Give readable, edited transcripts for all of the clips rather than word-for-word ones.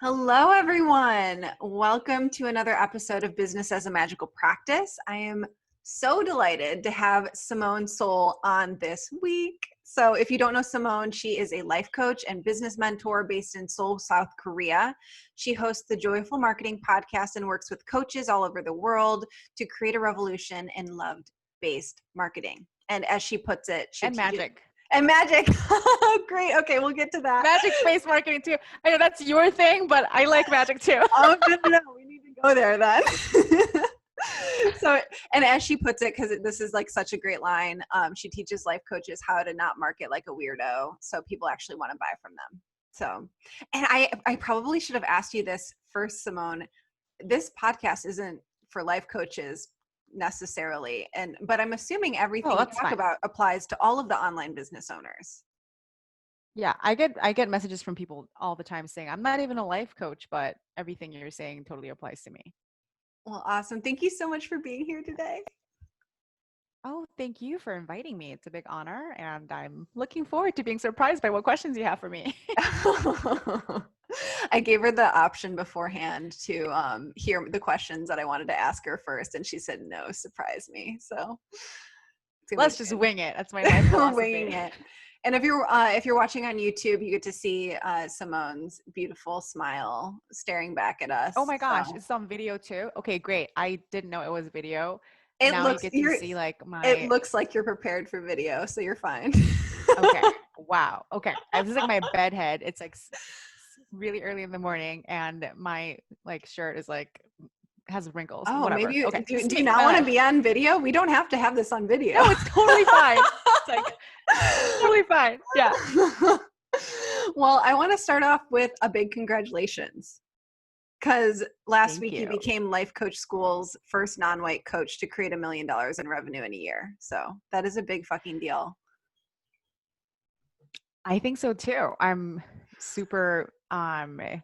Hello, everyone. Welcome to another episode of Business as a Magical Practice. I am so delighted to have Simone Seol on this week. So if you don't know Simone, she is a life coach and business mentor based in Seoul, South Korea. She hosts the Joyful Marketing podcast and works with coaches all over the world to create a revolution in love-based marketing. And as she puts it, magic. And magic. Great. Okay, we'll get to that. Magic-based marketing too. I know that's your thing, but I like magic too. Oh, no. We need to go there then. So, and as she puts it, because this is like such a great line, she teaches life coaches how to not market like a weirdo so people actually want to buy from them. So, and I probably should have asked you this first, Simone. This podcast isn't for life coaches necessarily, but I'm assuming everything you talk about applies to all of the online business owners. Yeah, I get messages from people all the time saying, I'm not even a life coach, but everything you're saying totally applies to me. Well, awesome. Thank you so much for being here today. Oh, thank you for inviting me. It's a big honor, and I'm looking forward to being surprised by what questions you have for me. I gave her the option beforehand to hear the questions that I wanted to ask her first, and she said, no, surprise me. So let's just wing it. That's my life philosophy. Winging it. And if you're watching on YouTube, you get to see Simone's beautiful smile staring back at us. Oh my gosh, it's on video too. Okay, great. I didn't know it was video. It looks like you're prepared for video, so you're fine. Okay. Wow. Okay. This is like my bed head. It's like really early in the morning, and my shirt is has wrinkles. Oh, whatever. Maybe okay. Do you not want to be on video? We don't have to have this on video. No, it's totally fine. It's totally fine. Yeah. Well, I want to start off with a big congratulations. Because last week you became Life Coach School's first non-white coach to create $1 million in revenue in a year. So that is a big fucking deal. I think so too. I'm super honored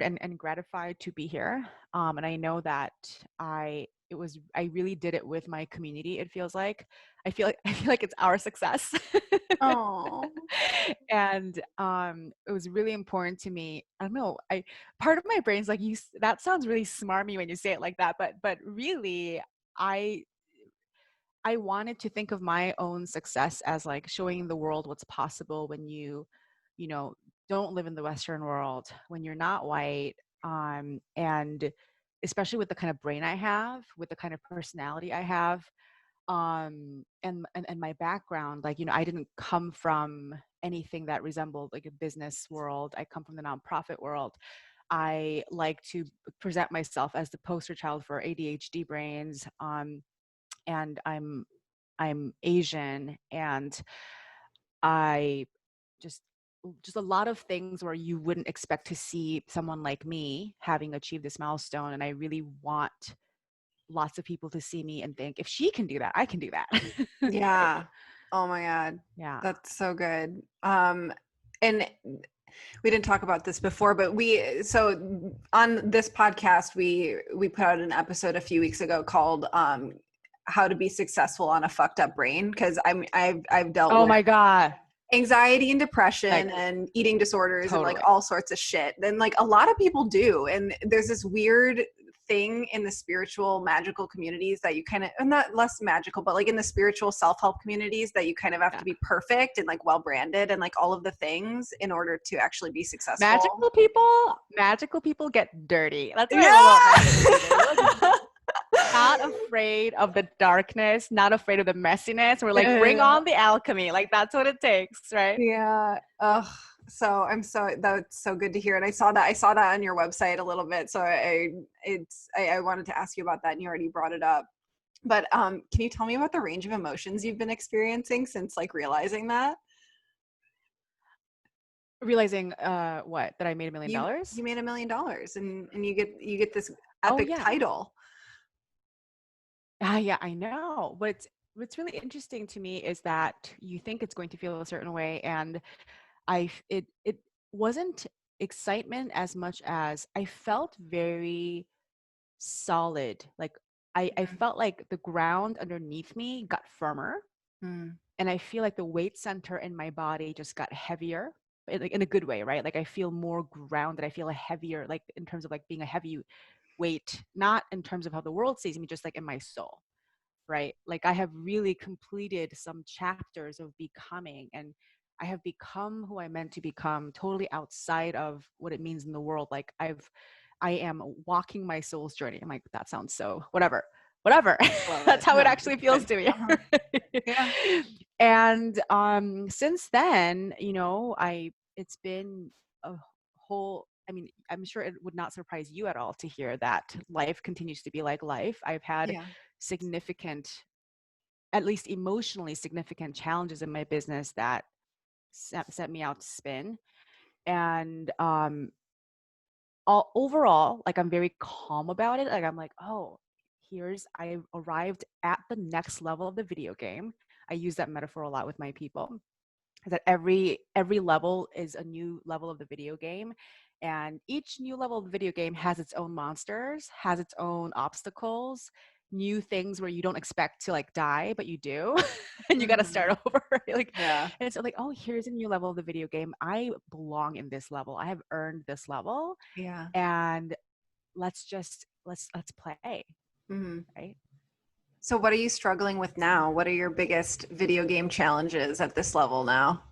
and gratified to be here. And I know that I really did it with my community. It feels like I feel like it's our success. Oh. And it was really important to me. I don't know. Part of my brain's like, that sounds really smarmy when you say it like that, but really I wanted to think of my own success as like showing the world what's possible when you don't live in the Western world, when you're not white, and especially with the kind of brain I have, with the kind of personality I have, and my background, I didn't come from anything that resembled like a business world. I come from the nonprofit world. I like to present myself as the poster child for ADHD brains, and I'm Asian, and I just a lot of things where you wouldn't expect to see someone like me having achieved this milestone. And I really want lots of people to see me and think, if she can do that, I can do that. Yeah. Oh my God. Yeah. That's so good. And we didn't talk about this before, but so on this podcast, we put out an episode a few weeks ago called how to be successful on a fucked up brain. Cause I've dealt with my God, anxiety and depression and eating disorders and all sorts of shit. Then a lot of people do. And there's this weird thing in the spiritual magical communities that you kind of, not less magical, but in the spiritual self-help communities that you kind of have to be perfect and well branded and all of the things in order to actually be successful. Magical people get dirty. That's what I love about magical. Not afraid of the darkness, not afraid of the messiness. We're bring on the alchemy. That's what it takes, right? Yeah. So that's so good to hear. And I saw that on your website a little bit. So I wanted to ask you about that, and you already brought it up. But can you tell me about the range of emotions you've been experiencing since realizing that? Realizing what? That I made $1 million? You made $1 million, and you get this epic title. Yeah, I know. What's really interesting to me is that you think it's going to feel a certain way, and it wasn't excitement as much as I felt very solid. I felt like the ground underneath me got firmer, and I feel like the weight center in my body just got heavier. like in a good way, right? Like I feel more grounded. I feel a heavier, like in terms of like being a heavy weight, not in terms of how the world sees me, just like in my soul, right? Like I have really completed some chapters of becoming, and I have become who I meant to become, totally outside of what it means in the world. Like I am walking my soul's journey. I'm like, that sounds so whatever. Love That's it. how No, it actually it's feels good. to me. Uh-huh. Yeah. And since then, it's been a whole, I mean, I'm sure it would not surprise you at all to hear that life continues to be like life. I've had Yeah. significant, at least emotionally significant challenges in my business that set me out to spin. And all overall, like I'm very calm about it. Like I'm like, oh, I arrived at the next level of the video game. I use that metaphor a lot with my people, that every level is a new level of the video game, and each new level of the video game has its own monsters, has its own obstacles, new things where you don't expect to like die but you do. And you got to start Mhm. over, right? Like, Yeah. and so like, oh, here's a new level of the video game. I belong in this level. I have earned this level, Yeah. and let's play, Mhm. right? So what are you struggling with now? What are your biggest video game challenges at this level now?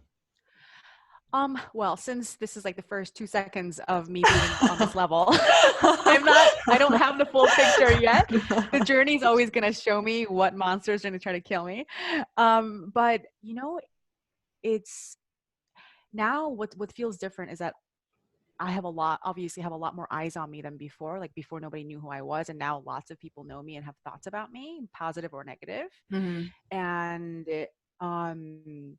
Well, since this is like the first 2 seconds of me being on this level, I don't have the full picture yet. The journey's always going to show me what monsters are going to try to kill me. But it's now what feels different is that obviously have a lot more eyes on me than before. Like before, nobody knew who I was. And now lots of people know me and have thoughts about me, positive or negative. Mhm. And, um,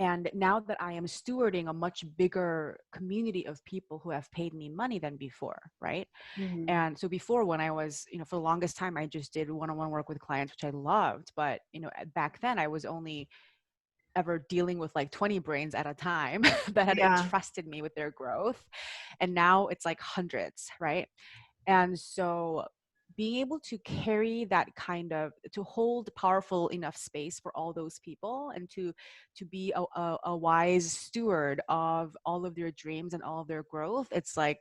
And now that I am stewarding a much bigger community of people who have paid me money than before, right? Mhm. And so before, when I was, for the longest time, I just did one-on-one work with clients, which I loved. But, back then I was only ever dealing with like 20 brains at a time that had Yeah. entrusted me with their growth. And now it's like hundreds, right? And so being able to carry that to hold powerful enough space for all those people, and to be a wise steward of all of their dreams and all of their growth, it's like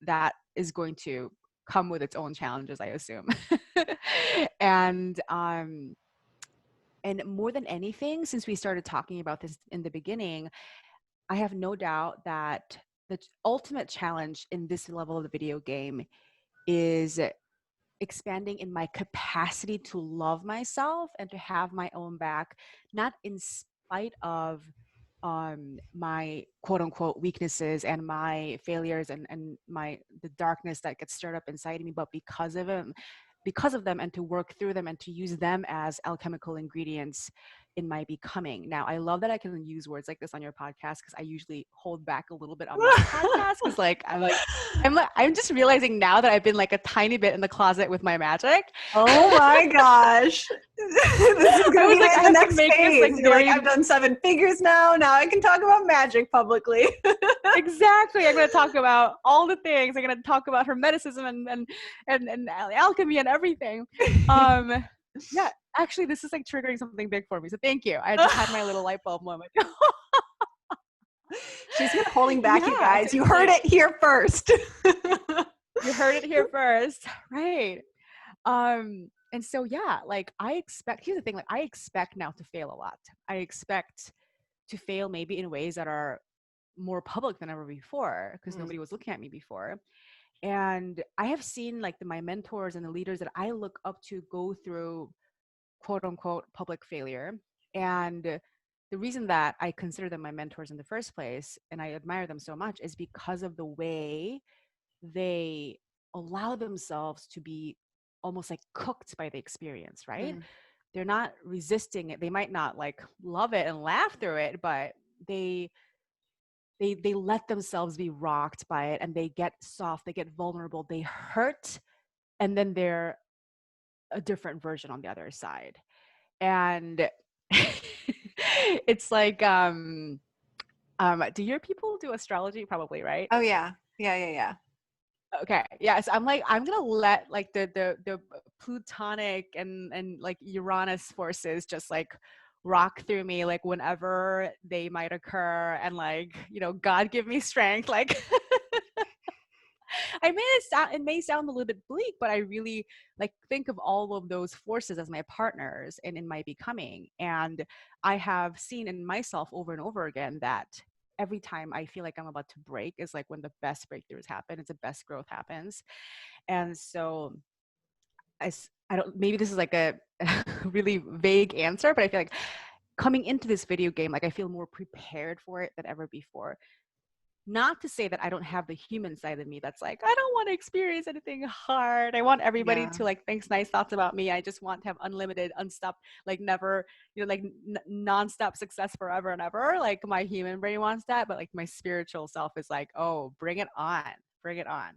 that is going to come with its own challenges, I assume. and and more than anything, since we started talking about this in the beginning, I have no doubt that the ultimate challenge in this level of the video game is expanding in my capacity to love myself and to have my own back, not in spite of my quote unquote weaknesses and my failures and the darkness that gets stirred up inside of me, but because of them, and to work through them and to use them as alchemical ingredients in my becoming. Now, I love that I can use words like this on your podcast, because I usually hold back a little bit on my podcast, because I'm just realizing now that I've been like a tiny bit in the closet with my magic. Oh my gosh. This is I going to was be like, like I the have to next make this like phase. You're like, very I've done 7 figures now. Now I can talk about magic publicly. exactly. I'm going to talk about all the things. I'm going to talk about hermeticism and alchemy and everything. Yeah, actually, this is like triggering something big for me. So thank you. I just had my little light bulb moment. She's been holding back, you Yeah, so guys. You it's heard like, it here first. you heard it here first, right? And so yeah, like here's the thing, like I expect now to fail a lot. I expect to fail maybe in ways that are more public than ever before, because Mm. nobody was looking at me before. And I have seen like my mentors and the leaders that I look up to go through quote unquote public failure. And the reason that I consider them my mentors in the first place, and I admire them so much, is because of the way they allow themselves to be almost like cooked by the experience, right? Mm. They're not resisting it. They might not like love it and laugh through it, but they let themselves be rocked by it, and they get soft, they get vulnerable, they hurt, and then they're a different version on the other side. And it's like do your people do astrology? Probably, right? Oh yeah. Yeah, yeah, yeah. Okay. Yes. I'm like, I'm gonna let like the plutonic and like Uranus forces just like rock through me, like whenever they might occur, and like, you know, God give me strength. Like it may sound a little bit bleak, but I really like think of all of those forces as my partners and in my becoming. And I have seen in myself over and over again that every time I feel like I'm about to break is like when the best breakthroughs happen. It's the best growth happens. And so I don't, maybe this is like a really vague answer, but I feel like coming into this video game, like I feel more prepared for it than ever before. Not to say that I don't have the human side of me that's like, I don't want to experience anything hard. I want everybody to like think nice thoughts about me. I just want to have unlimited, unstopped, like never, you know, like nonstop success forever and ever. Like my human brain wants that, but like my spiritual self is like, oh, bring it on, bring it on.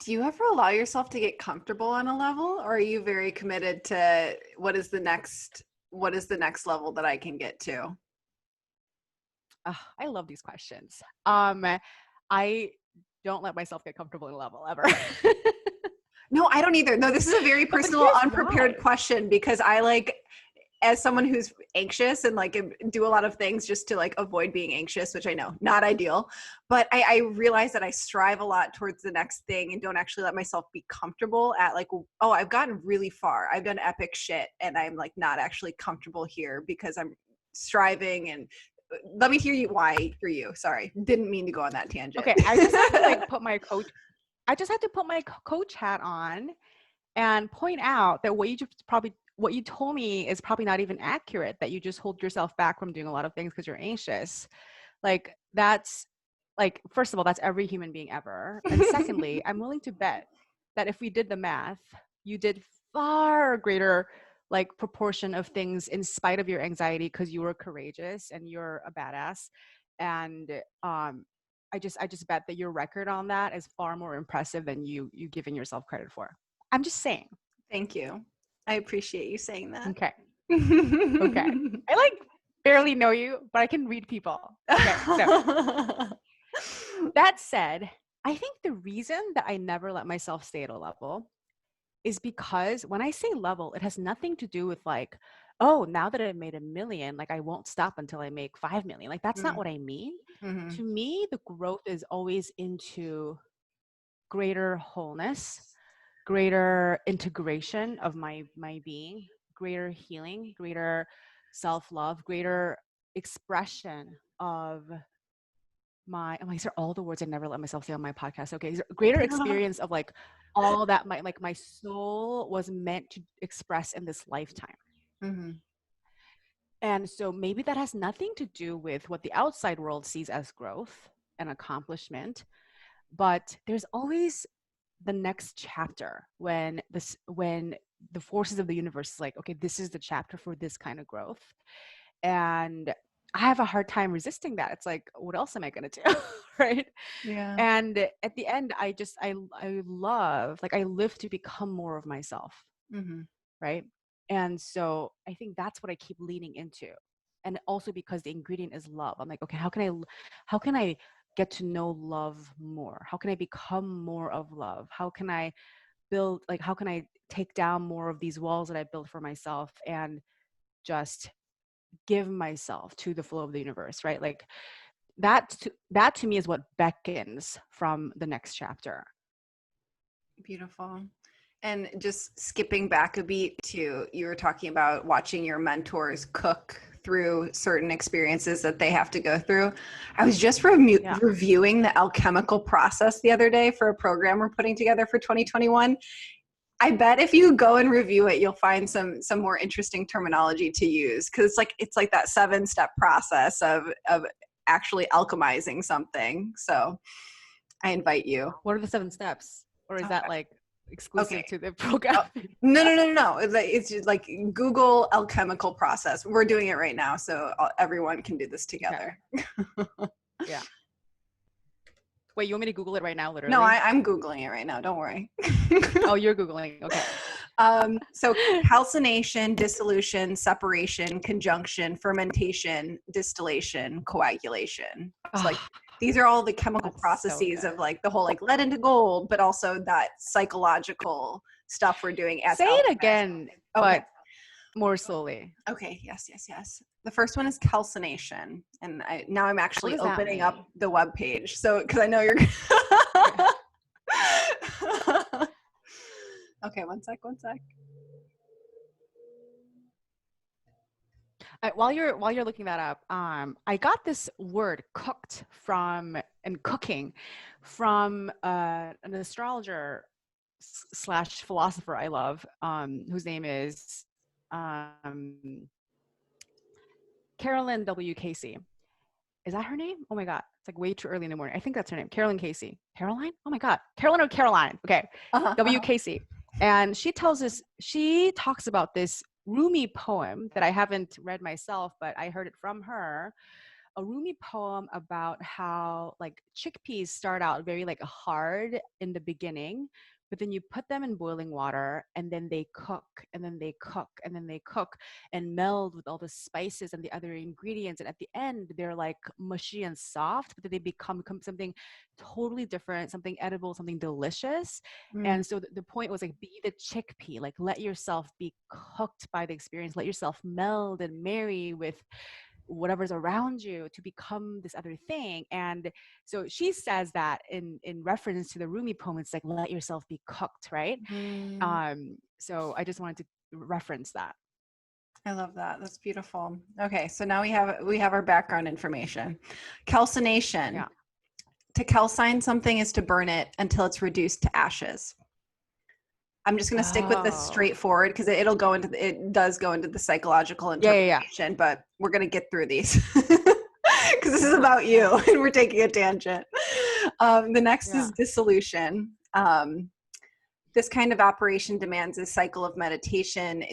Do you ever allow yourself to get comfortable on a level, or are you very committed to what is the next level that I can get to? I love these questions. I don't let myself get comfortable in a level ever. No, I don't either. No, this is a very personal, unprepared question, because I like, as someone who's anxious and like do a lot of things just to like avoid being anxious, which I know not ideal, but I realize that I strive a lot towards the next thing and don't actually let myself be comfortable at like, oh, I've gotten really far. I've done epic shit and I'm like not actually comfortable here because I'm striving. And let me hear you why for you. Sorry. Didn't mean to go on that tangent. Okay. I just had to like put my coach hat on and point out that what you told me is probably not even accurate, that you just hold yourself back from doing a lot of things because you're anxious. Like that's like, first of all, that's every human being ever. And secondly, I'm willing to bet that if we did the math, you did far greater like proportion of things in spite of your anxiety because you were courageous and you're a badass. And I just bet that your record on that is far more impressive than you giving yourself credit for. I'm just saying. Thank you. I appreciate you saying that. Okay. Okay. I like barely know you, but I can read people. Okay. So that said, I think the reason that I never let myself stay at a level is because when I say level, it has nothing to do with like, oh, now that I've made 1 million, like I won't stop until I make 5 million. Like that's not what I mean. Mm-hmm. To me, the growth is always into greater wholeness, greater integration of my being, greater healing, greater self-love, greater expression of my, oh, these are all the words I never let myself say on my podcast. Okay, greater experience of like all that my soul was meant to express in this lifetime. Mm-hmm. And so maybe that has nothing to do with what the outside world sees as growth and accomplishment, but there's always the next chapter when the forces of the universe is like, okay, this is the chapter for this kind of growth. And I have a hard time resisting that. It's like, what else am I going to do? Right. Yeah. And at the end, I love, like, I live to become more of myself. Mm-hmm. Right. And so I think that's what I keep leaning into. And also because the ingredient is love. I'm like, okay, how can I get to know love more? How can I become more of love? How can I take down more of these walls that I built for myself and just give myself to the flow of the universe, right? Like that to me is what beckons from the next chapter. Beautiful. And just skipping back a beat to, you were talking about watching your mentors cook through certain experiences that they have to go through. I was just reviewing the alchemical process the other day for a program we're putting together for 2021. I bet if you go and review it, you'll find some more interesting terminology to use, because it's like that 7-step process of actually alchemizing something. So I invite you. What are the 7 steps? Or is that like exclusive to the program? Oh, no. It's just like Google alchemical process. We're doing it right now, so everyone can do this together. Okay. Yeah. Wait, you want me to Google it right now, literally? No, I'm Googling it right now. Don't worry. Oh, you're Googling. Okay. So calcination, dissolution, separation, conjunction, fermentation, distillation, coagulation. It's like these are all the chemical processes of like the whole like lead into gold, but also that psychological stuff we're doing. Say it again, okay. But more slowly. Okay. Yes. Yes. Yes. The first one is calcination, and now I'm What actually does that opening up mean? the web page. So because I know you're. Okay. Okay. One sec. One sec. While you're looking that up, I got this word cooked from and cooking from an astrologer slash philosopher I love, whose name is um, Carolyn W. Casey. Is that her name? Oh my God. It's like way too early in the morning. I think that's her name. Carolyn Casey. Caroline? Oh my God. Carolyn or Caroline? Okay. Uh-huh, W. uh-huh. Casey. And she talks about this Rumi poem that I haven't read myself, but I heard it from her. A Rumi poem about how like chickpeas start out very like hard in the beginning, but then you put them in boiling water and then they cook and then they cook and then they cook and meld with all the spices and the other ingredients. And at the end, they're like mushy and soft, but then they become something totally different, something edible, something delicious. Mm, And so the point was like, be the chickpea, like let yourself be cooked by the experience, let yourself meld and marry with whatever's around you to become this other thing. And so she says that in reference to the Rumi poem, it's like let yourself be cooked, right? mm. So I just wanted to reference that. I love that. That's beautiful. Okay, so now we have our background information. Calcination. Yeah. To calcine something is to burn it until it's reduced to ashes. I'm just going to stick with this Oh. straightforward because it does go into the psychological Yeah. interpretation, but we're going to get through these because this is about you and we're taking a tangent. The next Yeah. is dissolution. This kind of operation demands a cycle of meditation,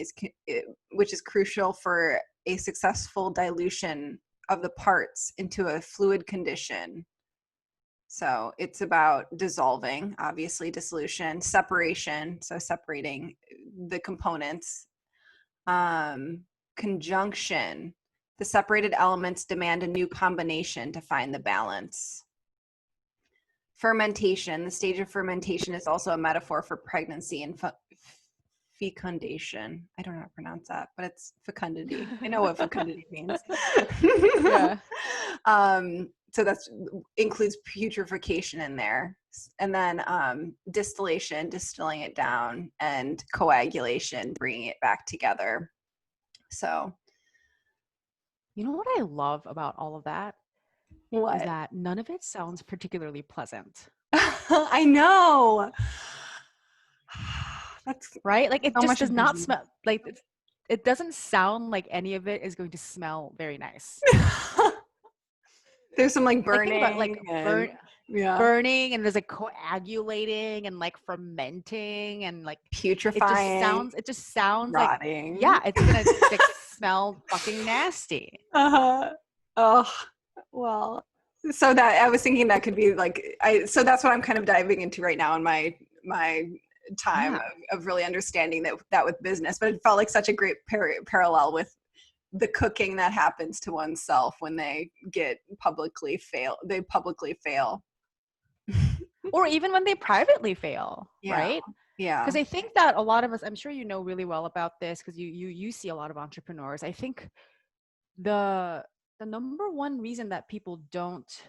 which is crucial for a successful dilution of the parts into a fluid condition. So it's about dissolving, obviously, dissolution, separation, so separating the components, conjunction. The separated elements demand a new combination to find the balance. Fermentation. The stage of fermentation is also a metaphor for pregnancy and fecundation. I don't know how to pronounce that, but it's fecundity. I know what fecundity means. Yeah. So that's includes putrefaction in there, and then distillation, distilling it down, and coagulation, bringing it back together. So You know what I love about all of that is what? that none of it sounds particularly pleasant. I know. That's Right? Like it so just much does not busy. smell like it doesn't sound like any of it is going to smell very nice. There's some like Like think about burning and yeah, burning and there's like coagulating and like fermenting and like putrefying, it just sounds like rotting. yeah, it's gonna like smell fucking nasty. Uh-huh. Oh, well, so that I was thinking that could be like so that's what I'm kind of diving into right now in my time Yeah. of really understanding that with business, but it felt like such a great parallel with the cooking that happens to oneself when they publicly fail. Or even when they privately fail, Yeah. right? Yeah. Because I think that a lot of us, I'm sure you know really well about this because you see a lot of entrepreneurs. I think the number one reason that people don't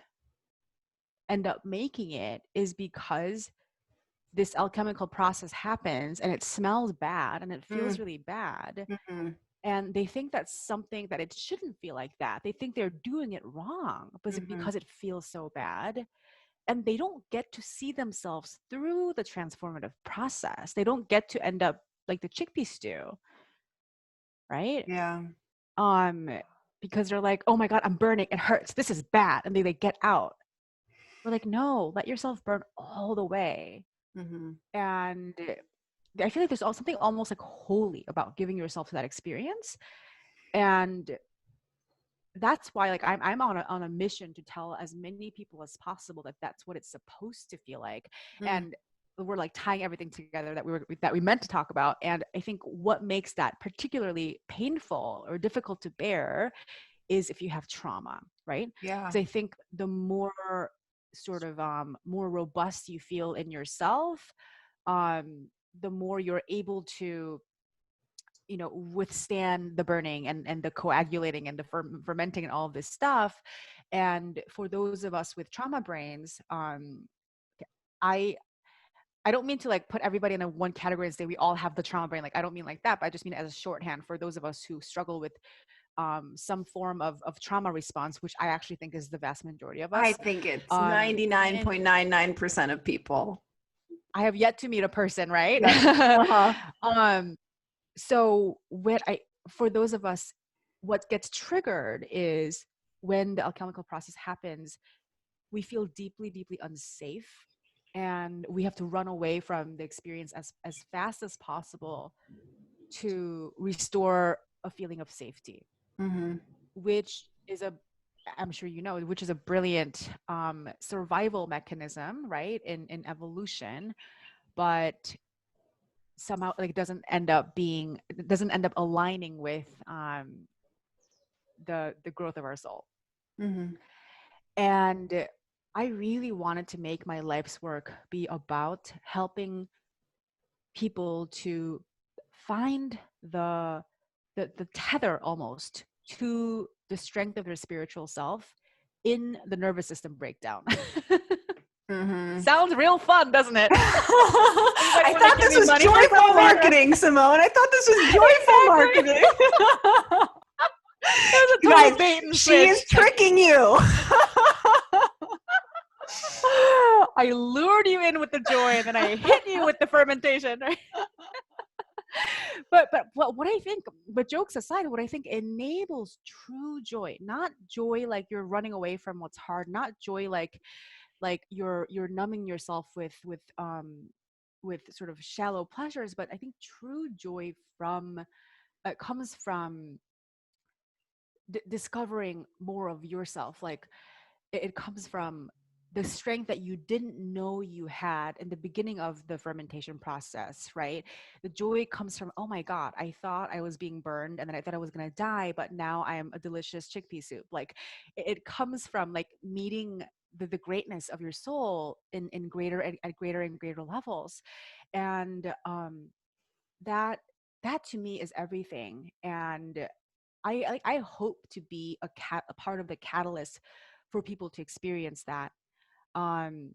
end up making it is because this alchemical process happens and it smells bad and it feels really bad. Mm-hmm. And they think that's something that it shouldn't feel like that. They think they're doing it wrong Mm-hmm. because it feels so bad. And they don't get to see themselves through the transformative process. They don't get to end up like the chickpea stew, right? Yeah. Um, because they're like, oh my God, I'm burning. It hurts. This is bad. And they get out. We're like, no, let yourself burn all the way. Mm-hmm. And I feel like there's also something almost like holy about giving yourself to that experience. And that's why like I'm on a mission to tell as many people as possible that that's what it's supposed to feel like. Mm. And we're like tying everything together that we meant to talk about. And I think what makes that particularly painful or difficult to bear is if you have trauma, right? Yeah. Because I think the more sort of more robust you feel in yourself, the more you're able to withstand the burning and the coagulating and the fermenting and all of this stuff. And for those of us with trauma brains, I don't mean to like put everybody in a one category and say we all have the trauma brain. Like, I don't mean like that, but I just mean as a shorthand for those of us who struggle with some form of trauma response, which I actually think is the vast majority of us. I think it's 99.99% of people. I have yet to meet a person, right? Uh-huh. So for those of us, what gets triggered is when the alchemical process happens, we feel deeply, deeply unsafe, and we have to run away from the experience as fast as possible to restore a feeling of safety, Mm-hmm. which is I'm sure you know, which is a brilliant survival mechanism, right, in evolution, but somehow like doesn't end up aligning with the growth of our soul. Mm-hmm. And I really wanted to make my life's work be about helping people to find the tether almost to the strength of their spiritual self in the nervous system breakdown. Mm-hmm. Sounds real fun, doesn't it? I thought this was joyful marketing, Simone. I thought this was joyful marketing. There's a total bait and she is tricking you. I lured you in with the joy, and then I hit you with the fermentation. Right? But what I think, but jokes aside, what I think enables true joy, not joy like you're running away from what's hard, not joy like you're numbing yourself with sort of shallow pleasures, but I think true joy comes from discovering more of yourself. Like it comes from the strength that you didn't know you had in the beginning of the fermentation process, right? The joy comes from, oh my God, I thought I was being burned and then I thought I was going to die, but now I am a delicious chickpea soup. Like it comes from like meeting the greatness of your soul in greater at greater and greater levels. And that to me is everything. And I hope to be a part of the catalyst for people to experience that. And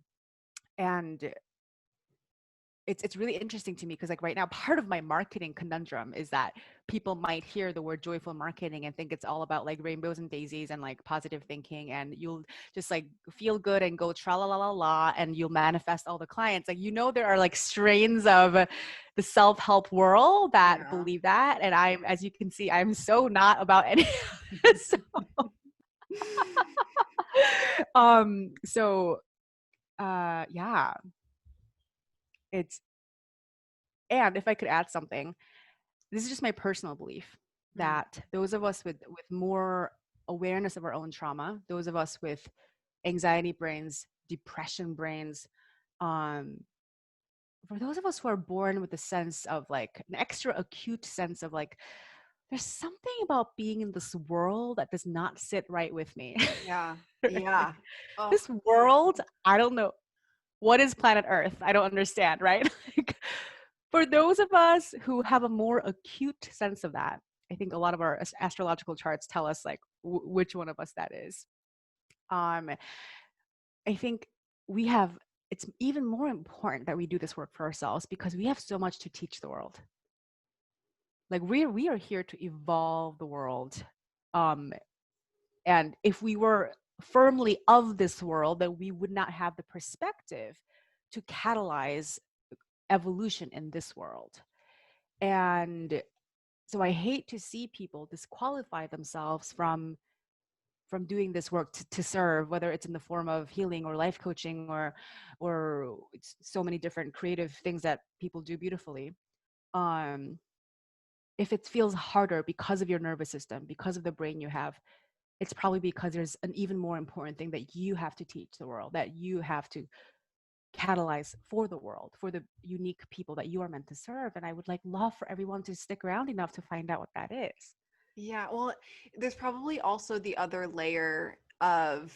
it's really interesting to me because like right now, part of my marketing conundrum is that people might hear the word joyful marketing and think it's all about like rainbows and daisies and like positive thinking, and you'll just like feel good and go tra la la la la, and you'll manifest all the clients. Like, there are like strains of the self-help world that believe that, and I'm, as you can see, I'm so not about any so yeah, and if I could add something, this is just my personal belief that those of us with more awareness of our own trauma, those of us with anxiety brains, depression brains, for those of us who are born with a sense of like an extra acute sense of like, there's something about being in this world that does not sit right with me. Yeah. Yeah. This world, I don't know. What is planet Earth? I don't understand, right? Like, for those of us who have a more acute sense of that, I think a lot of our astrological charts tell us like which one of us that is. I think it's even more important that we do this work for ourselves because we have so much to teach the world. Like we are here to evolve the world. And if we were firmly of this world, then we would not have the perspective to catalyze evolution in this world. And so I hate to see people disqualify themselves from doing this work to serve, whether it's in the form of healing or life coaching or so many different creative things that people do beautifully. If it feels harder because of your nervous system, because of the brain you have, it's probably because there's an even more important thing that you have to teach the world, that you have to catalyze for the world, for the unique people that you are meant to serve. And I would love for everyone to stick around enough to find out what that is. Yeah, well, there's probably also the other layer of,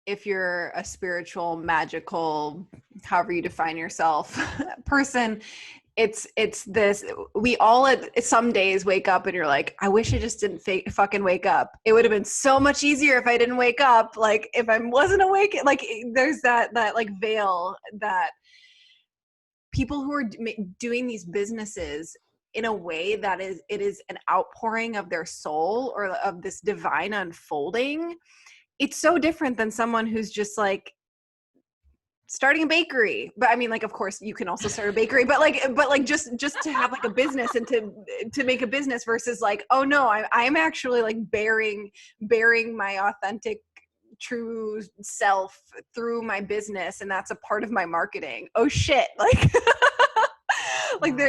if you're a spiritual, magical, however you define yourself, person, it's this, we all at some days wake up and you're like, I wish I just didn't fucking wake up. It would have been so much easier if I didn't wake up. Like if I wasn't awake, like there's that like veil that people who are doing these businesses in a way that it is an outpouring of their soul or of this divine unfolding. It's so different than someone who's just like starting a bakery. But I mean, like, of course you can also start a bakery, but like just to have like a business and to make a business versus like, oh no, I'm actually like bearing my authentic true self through my business, and that's a part of my marketing. Oh shit. Like like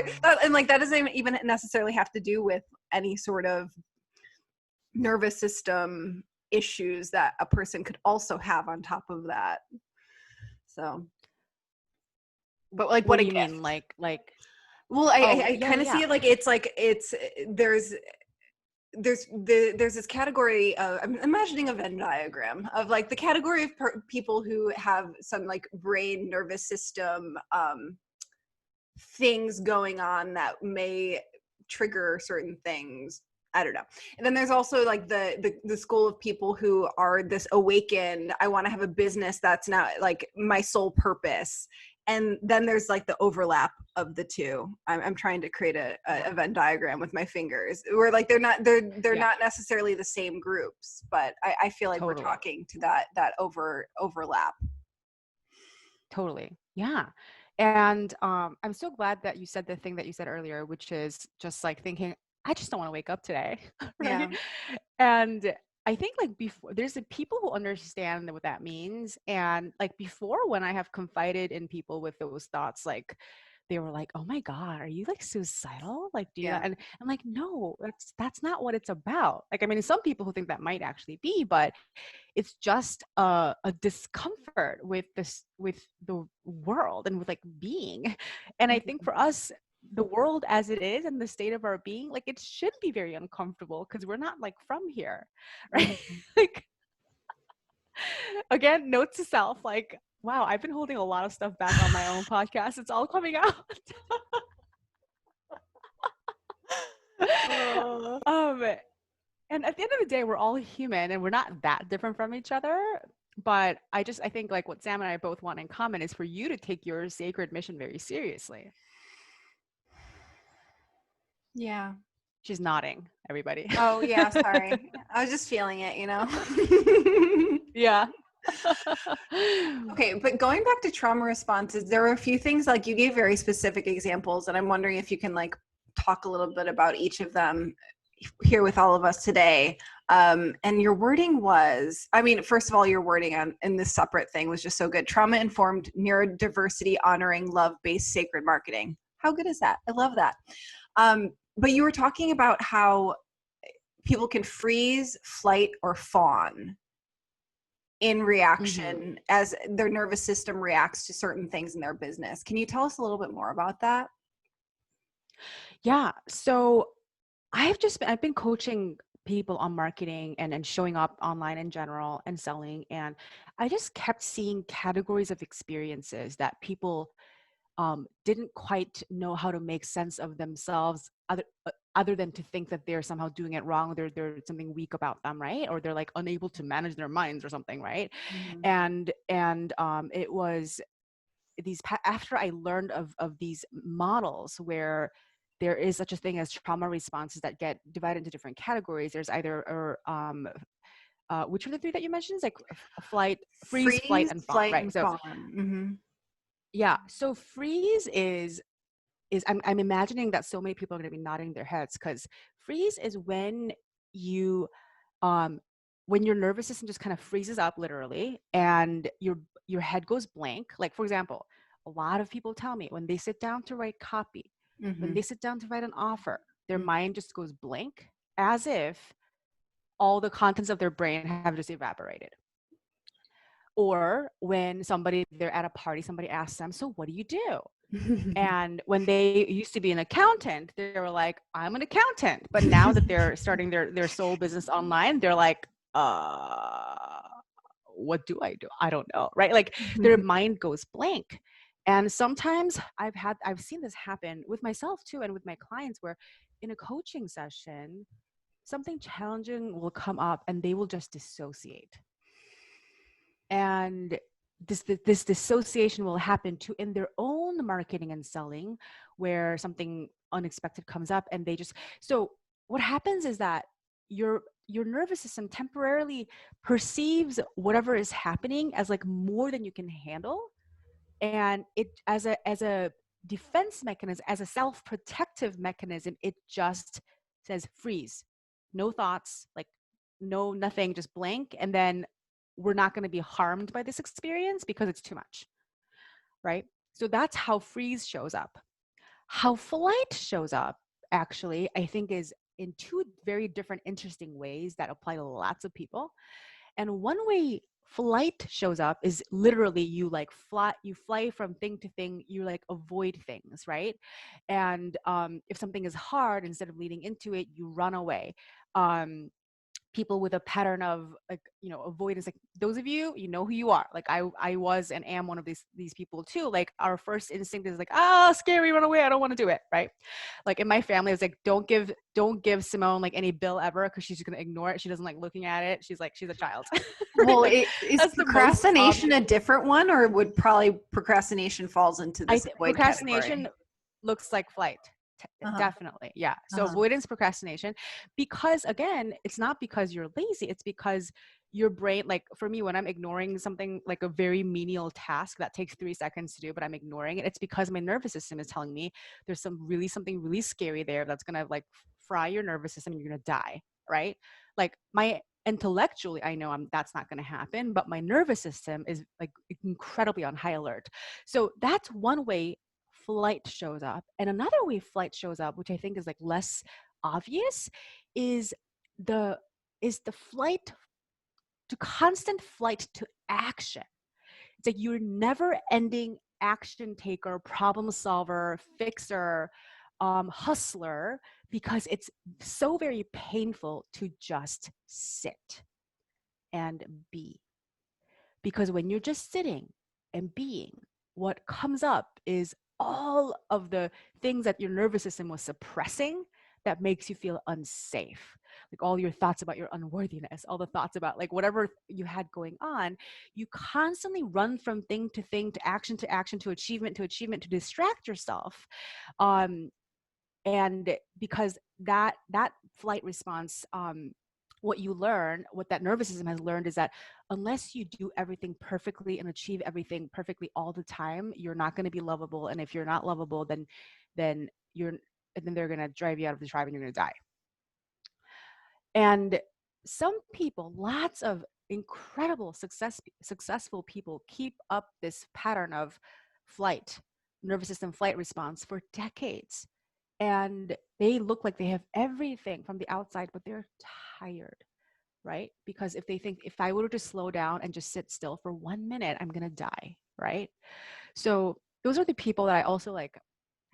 and like that doesn't even necessarily have to do with any sort of nervous system issues that a person could also have on top of that. So, but like, what do you mean? Like, well, I kind of see it like there's this category of, I'm imagining a Venn diagram of like the category of people who have some like brain nervous system things going on that may trigger certain things. I don't know. And then there's also like the school of people who are this awakened, I want to have a business that's now like my sole purpose. And then there's like the overlap of the two. I'm trying to create a Venn diagram with my fingers where like they're not necessarily the same groups, but I feel like totally. We're talking to that overlap. Totally. Yeah. And I'm so glad that you said the thing that you said earlier, which is just like thinking, I just don't want to wake up today. Right. Yeah. And I think like before, there's people who understand what that means. And like before, when I have confided in people with those thoughts, like they were like, oh my God, are you like suicidal? Like, do you know? And I'm like, no, that's not what it's about. Like, I mean, some people who think that might actually be, but it's just a discomfort with the world and with like being. And I think for us, the world as it is and the state of our being, like it should be very uncomfortable because we're not like from here, right? Like, again, note to self, like, wow, I've been holding a lot of stuff back on my own podcast. It's all coming out. And at the end of the day, we're all human and we're not that different from each other. But I think like what Sam and I both want in common is for you to take your sacred mission very seriously. Yeah. She's nodding, everybody. Oh yeah, sorry. I was just feeling it, you know? Yeah. Okay, but going back to trauma responses, there were a few things like you gave very specific examples, and I'm wondering if you can like talk a little bit about each of them here with all of us today. And your wording was, I mean, first of all, your wording in this separate thing was just so good. Trauma-informed, neurodiversity honoring, love-based sacred marketing. How good is that? I love that. But you were talking about how people can freeze, flight, or fawn in reaction as their nervous system reacts to certain things in their business. Can you tell us a little bit more about that? Yeah. So I've been coaching people on marketing and showing up online in general and selling. And I just kept seeing categories of experiences that people didn't quite know how to make sense of themselves other than to think that they're somehow doing it wrong. There's something weak about them, right? Or they're like unable to manage their minds or something, right? And it was these after I learned of these models where there is such a thing as trauma responses that get divided into different categories. There's either which are the three that you mentioned? It's like flight, freeze, flight, and fawn, right? So yeah, so freeze is I'm imagining that so many people are going to be nodding their heads because freeze is when you when your nervous system just kind of freezes up literally and your head goes blank. Like, for example, a lot of people tell me when they sit down to write copy, when they sit down to write an offer, their mind just goes blank as if all the contents of their brain have just evaporated. Or when they're at a party, somebody asks them, so what do you do? And when they used to be an accountant, they were like, I'm an accountant. But now that they're starting their sole business online, they're like, what do I do? I don't know, right? Like their mind goes blank. And sometimes I've seen this happen with myself too, and with my clients, where in a coaching session, something challenging will come up and they will just dissociate. And this dissociation will happen too in their own marketing and selling, where something unexpected comes up and they just, so what happens is that your nervous system temporarily perceives whatever is happening as like more than you can handle, and it as a defense mechanism, as a self-protective mechanism, it just says freeze, no thoughts, like no nothing, just blank, and then we're not going to be harmed by this experience because it's too much, right? So that's how freeze shows up. How flight shows up, actually, I think is in two very different interesting ways that apply to lots of people. And one way flight shows up is literally you fly from thing to thing, you like avoid things, right? And if something is hard, instead of leading into it, you run away. People with a pattern of like, you know, avoidance, like those of you, you know who you are. Like I was and am one of these people too. Like our first instinct is like, scary, run away, I don't want to do it, right? Like in my family, it's like, don't give Simone like any bill ever, because she's just gonna ignore it. She doesn't like looking at it. She's like, she's a child. Well, Like, is procrastination a different one, or would probably procrastination falls into this avoid procrastination category? Looks like flight. Definitely. Yeah. So avoidance procrastination, because again, it's not because you're lazy, it's because your brain, like for me, when I'm ignoring something like a very menial task that takes 3 seconds to do, but I'm ignoring it, it's because my nervous system is telling me there's something really scary there that's going to like fry your nervous system and you're going to die, right? Like intellectually, I know that's not going to happen, but my nervous system is like incredibly on high alert. So that's one way flight shows up. And another way flight shows up, which I think is like less obvious, is the flight to constant flight to action. It's like you're never ending action taker, problem solver, fixer, hustler, because it's so very painful to just sit and be. Because when you're just sitting and being, what comes up is all of the things that your nervous system was suppressing that makes you feel unsafe. Like all your thoughts about your unworthiness, all the thoughts about like whatever you had going on, you constantly run from thing to thing, to action, to achievement, to distract yourself. And because that flight response, what that nervous system has learned is that unless you do everything perfectly and achieve everything perfectly all the time, you're not going to be lovable. And if you're not lovable, then then they're going to drive you out of the tribe and you're going to die. And some people, lots of incredible successful people, keep up this pattern of nervous system flight response for decades. And they look like they have everything from the outside, but they're tired, right? Because if they think, if I were to slow down and just sit still for 1 minute, I'm going to die, right? So those are the people that I also like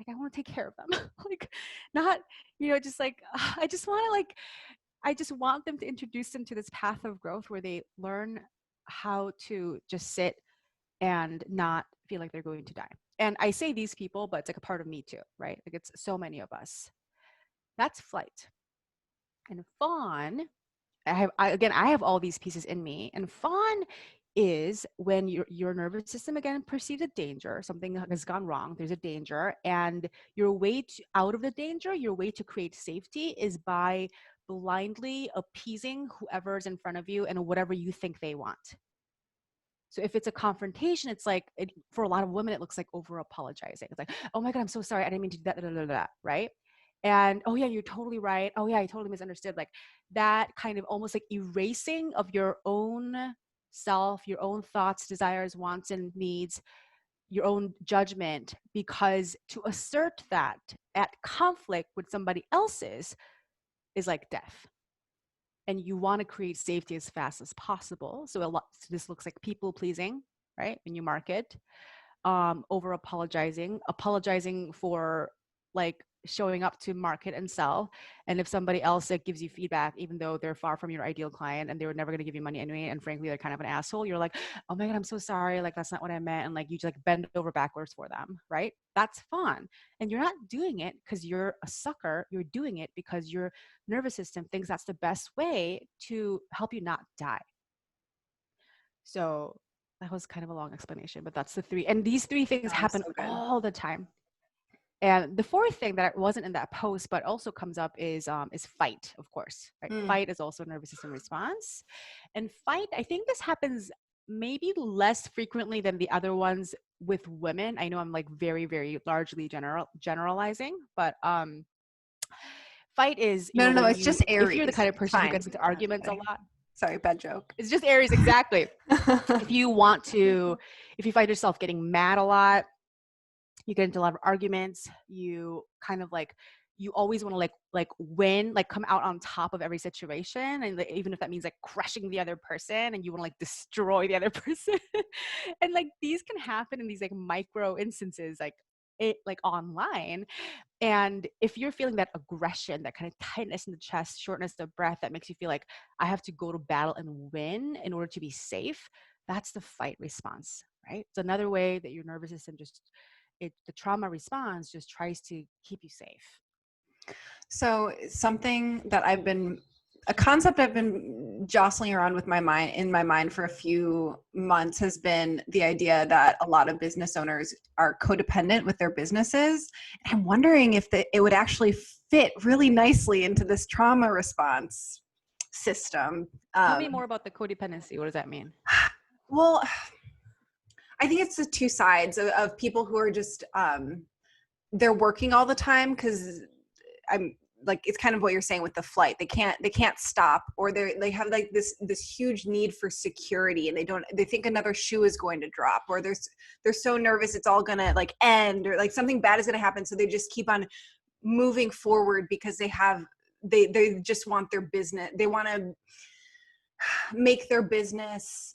I want to take care of them. Like, not, just like, I just want them to introduce them to this path of growth where they learn how to just sit and not feel like they're going to die. And I say these people, but it's like a part of me too, right? Like it's so many of us. That's flight. And fawn, I have all these pieces in me. And fawn is when your nervous system again perceives a danger, something has gone wrong, there's a danger, and your way out of the danger, your way to create safety is by blindly appeasing whoever's in front of you and whatever you think they want. So if it's a confrontation, it's like, for a lot of women, it looks like over apologizing. It's like, oh my God, I'm so sorry, I didn't mean to do that, right? And oh yeah, you're totally right. Oh yeah, I totally misunderstood. Like that kind of almost like erasing of your own self, your own thoughts, desires, wants, and needs, your own judgment, because to assert that at conflict with somebody else's is like death. And you want to create safety as fast as possible. So this looks like people pleasing, right? When you market, over apologizing for like showing up to market and sell. And if somebody else like gives you feedback, even though they're far from your ideal client and they were never going to give you money anyway, and frankly they're kind of an asshole, you're like, oh my god, I'm so sorry, like that's not what I meant, and like you just like bend over backwards for them, right? That's fun. And you're not doing it because you're a sucker. You're doing it because your nervous system thinks that's the best way to help you not die. So that was kind of a long explanation, but that's the three. And these three things happen So good. all the time. And the fourth thing that wasn't in that post, but also comes up is fight, of course. Right? Fight is also a nervous system response. And fight, I think this happens maybe less frequently than the other ones with women. I know I'm like very, very largely generalizing, but fight is, you know, No, when it's just Aries. if you're the kind of person who gets into arguments a lot. Sorry, bad joke. It's just Aries, exactly. If you find yourself getting mad a lot, you get into a lot of arguments, you kind of like, you always want to like win, like come out on top of every situation. And like, even if that means like crushing the other person, and you want to like destroy the other person. And like these can happen in these like micro instances, like online. And if you're feeling that aggression, that kind of tightness in the chest, shortness of breath, that makes you feel like I have to go to battle and win in order to be safe, that's the fight response, right? It's another way that your nervous system the trauma response just tries to keep you safe. So something that a concept I've been jostling around with in my mind for a few months has been the idea that a lot of business owners are codependent with their businesses. And I'm wondering if it would actually fit really nicely into this trauma response system. Tell me more about the codependency. What does that mean? Well, I think it's the two sides of people who are just, they're working all the time because I'm like, it's kind of what you're saying with the flight. They can't stop, or they have like this huge need for security, and they think another shoe is going to drop, or they're so nervous it's all gonna like end, or like something bad is gonna happen. So they just keep on moving forward because they just want their business. They want to make their business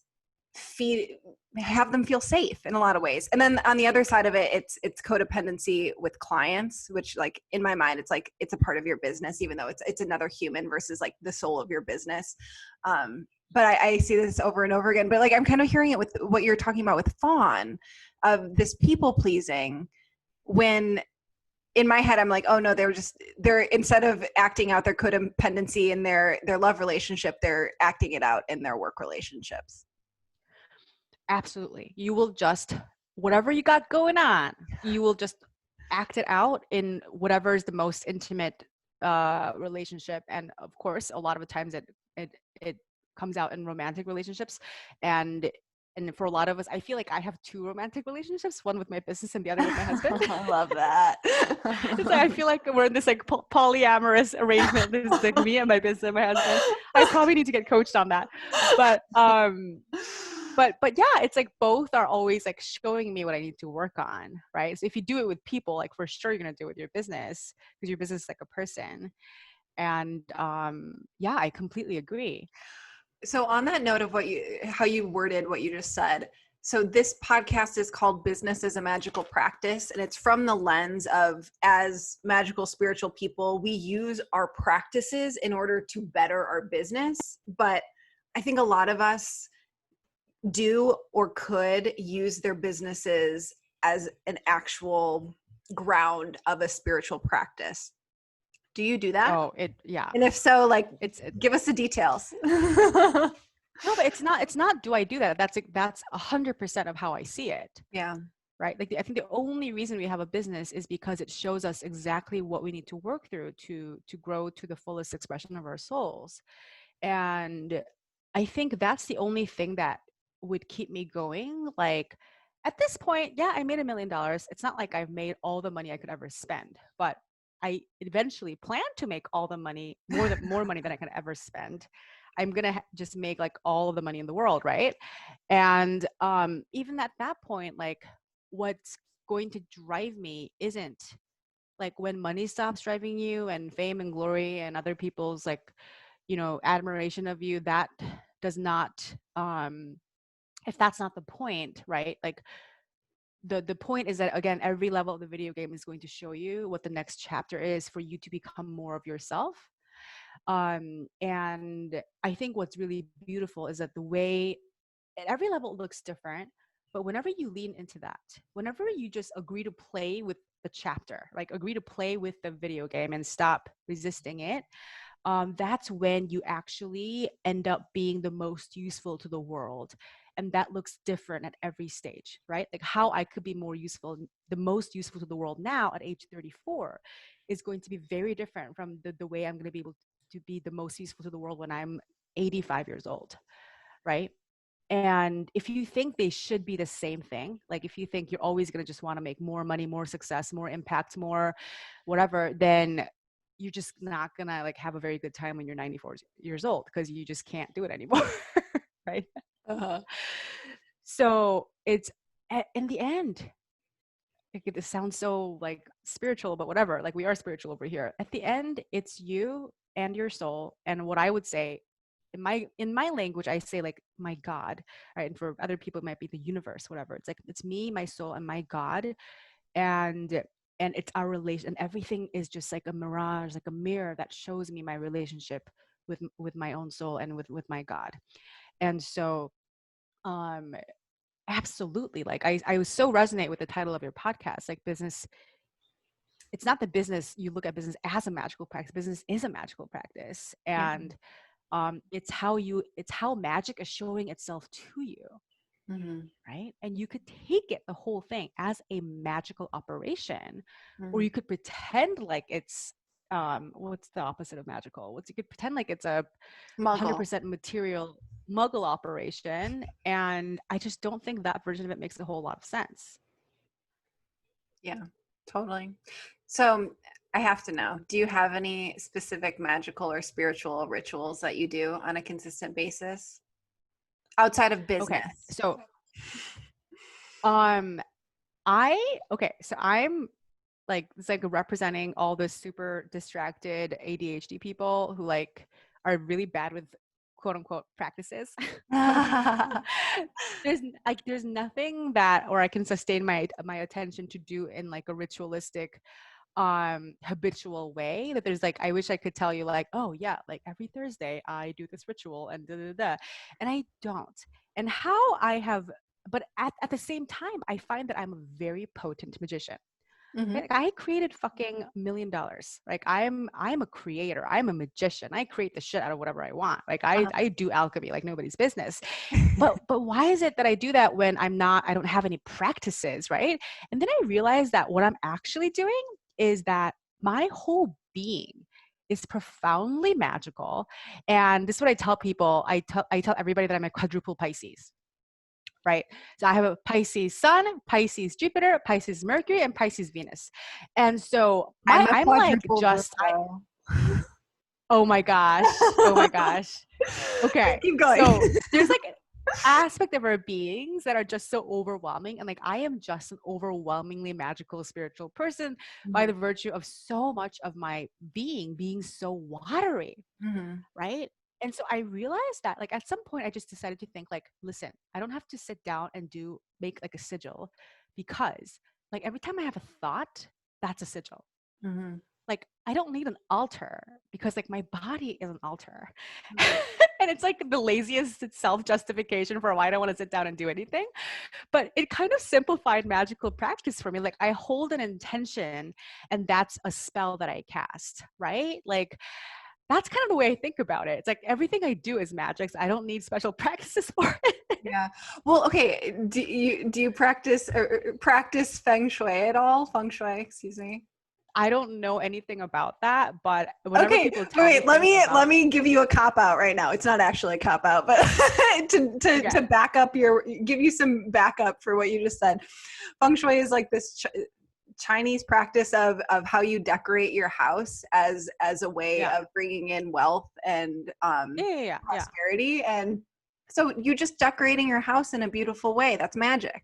have them feel safe in a lot of ways. And then on the other side of it, it's codependency with clients, which like in my mind, it's like it's a part of your business, even though it's another human versus like the soul of your business. But I see this over and over again. But like I'm kind of hearing it with what you're talking about with Fawn, of this people pleasing, when in my head I'm like, oh no, they're instead of acting out their codependency in their love relationship, they're acting it out in their work relationships. Absolutely. You will just, whatever you got going on, you will just act it out in whatever is the most intimate relationship. And of course, a lot of the times it comes out in romantic relationships. And for a lot of us, I feel like I have two romantic relationships, one with my business and the other with my husband. I love that. It's like, I feel like we're in this like polyamorous arrangement. This is like me and my business and my husband. I probably need to get coached on that. But yeah, it's like both are always like showing me what I need to work on, right? So if you do it with people, like for sure you're going to do it with your business, because your business is like a person. And yeah, I completely agree. So on that note of how you worded what you just said, so this podcast is called Business as a Magical Practice, and it's from the lens of, as magical spiritual people, we use our practices in order to better our business. But I think a lot of us do or could use their businesses as an actual ground of a spiritual practice. Do you do that? Oh, yeah. And if so, like, give us the details. No, but it's not, do I do that? That's 100% of how I see it. Yeah. Right. Like I think the only reason we have a business is because it shows us exactly what we need to work through to grow to the fullest expression of our souls. And I think that's the only thing that would keep me going. Like at this point, yeah, I made $1 million. It's not like I've made all the money I could ever spend, but I eventually plan to make all the money, more money than I can ever spend. I'm going to just make like all of the money in the world. Right. And even at that point, like what's going to drive me isn't like when money stops driving you and fame and glory and other people's like, admiration of you, that does not, if that's not the point, right? Like the point is that, again, every level of the video game is going to show you what the next chapter is for you to become more of yourself. And I think what's really beautiful is that the way at every level it looks different, but whenever you lean into that, whenever you just agree to play with the chapter, like agree to play with the video game and stop resisting it, that's when you actually end up being the most useful to the world. And that looks different at every stage, right? Like how I could be more useful, the most useful to the world now at age 34 is going to be very different from the way I'm going to be able to be the most useful to the world when I'm 85 years old, right? And if you think they should be the same thing, like if you think you're always going to just want to make more money, more success, more impact, more whatever, then you're just not going to like have a very good time when you're 94 years old because you just can't do it anymore. Right. Uh-huh. So it's in the end, it sounds so like spiritual, but whatever, like we are spiritual over here. At the end, it's you and your soul. And what I would say in my language, I say like my God, right? And for other people, it might be the universe, whatever. It's like, it's me, my soul, and my God. And it's our relation, and everything is just like a mirage, like a mirror that shows me my relationship with my own soul and with my God. And so, absolutely. Like I was so resonate with the title of your podcast, like business. It's not the business. You look at business as a magical practice. Business is a magical practice. And it's how magic is showing itself to you. Mm-hmm. Right. And you could take it, the whole thing, as a magical operation, or you could pretend like it's, what's the opposite of magical? You could pretend like it's a Muggle. 100% material muggle operation. And I just don't think that version of it makes a whole lot of sense. Yeah, totally. So I have to know, do you have any specific magical or spiritual rituals that you do on a consistent basis outside of business? Okay. So, I'm like, it's like representing all the super distracted ADHD people who like are really bad with quote unquote practices. there's nothing that, or I can sustain my attention to do in like a ritualistic habitual way, that there's like, I wish I could tell you like, oh yeah, like every Thursday I do this ritual and da da da, and I don't. And how I have, but at the same time, I find that I'm a very potent magician. Mm-hmm. Like, I created fucking $1 million. Like I'm a creator. I'm a magician. I create the shit out of whatever I want. Like I do alchemy like nobody's business. But why is it that I do that when I don't have any practices, right? And then I realized that what I'm actually doing is that my whole being is profoundly magical. And this is what I tell people. I tell everybody that I'm a quadruple Pisces. Right. So I have a Pisces Sun, Pisces Jupiter, Pisces Mercury, and Pisces Venus. And so I'm like just, oh my gosh. Oh my gosh. Okay. Keep going. So there's like an aspect of our beings that are just so overwhelming. And like, I am just an overwhelmingly magical spiritual person by the virtue of so much of my being so watery. Right. And so I realized that like at some point I just decided to think like, listen, I don't have to sit down and make like a sigil, because like every time I have a thought, that's a sigil. Like I don't need an altar, because like my body is an altar. And it's like the laziest self-justification for why I don't want to sit down and do anything. But it kind of simplified magical practice for me. Like I hold an intention and that's a spell that I cast, right? Like that's kind of the way I think about it. It's like everything I do is magic. So I don't need special practices for it. Yeah. Well, okay. Do you practice feng shui at all? Feng shui, excuse me. I don't know anything about that, but whenever people tell me, let me give you a cop out right now. It's not actually a cop out, but to back up give you some backup for what you just said. Feng shui is like this Chinese practice of how you decorate your house as a way of bringing in wealth and prosperity. And so you just decorating your house in a beautiful way. That's magic.